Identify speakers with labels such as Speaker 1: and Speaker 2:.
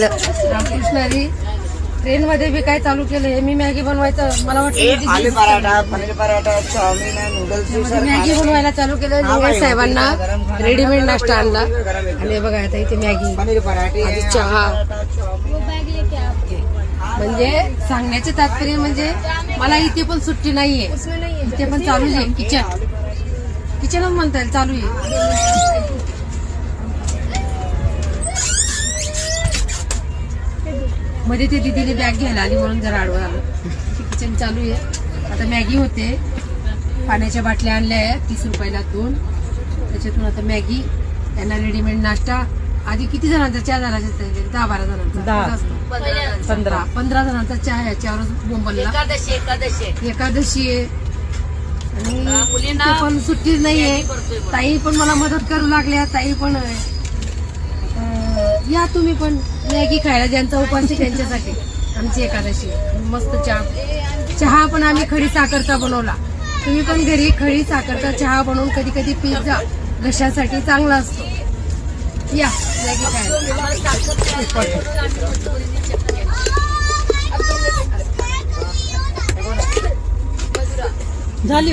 Speaker 1: Ramakrishna Hari. Train मध्ये बी काय चालू केलंय, मी मॅगी बनवायचं मला वाटतं
Speaker 2: aloo paratha, paneer paratha, chow mein, noodles,
Speaker 1: Maggi बनवायला चालू केलं. लिंगायत साहेबांना रेडीमेड नाश्ता आणला आणि बघा आता इथे मॅगी,
Speaker 2: पनीर पराठे,
Speaker 1: आणि चहा. म्हणजे सांगण्याचे तात्पर्य म्हणजे मला इथे पण सुट्टी नाहीये, इथे पण चालूच आहे. किचनच म्हणता येईल, चालू आहे. मध्ये ते दिदीने बॅग घ्यायला आली म्हणून जरा आडवं आलं. किचन चालू आहे. आता मॅगी होते. पाण्याच्या बाटल्या आणल्या आहेत 30 रुपयाला 2. त्याच्यातून आता मॅगी, त्यांना रेडीमेड नाश्ता. आधी किती जणांचा चहा झाला? 10-12 जणांचा, 15 जणांचा चहा. याच्यावरच बोंबलला. एकादशी आहे आणि इथे पण सुट्टी नाहीये. ताई पण मला मदत करू लागल्या. ताई पण या तुम्ही पण मॅगी खायला, ज्यांचा उपास आहे त्यांच्यासाठी आमची एकादशी. मस्त चहा पण आम्ही खडी साखरचा बनवला. तुम्ही पण घरी खडी साखरचा चहा बनवून कधी कधी पीत जा, घशासाठी चांगला असतो. या मॅगी खायला.
Speaker 3: झाली.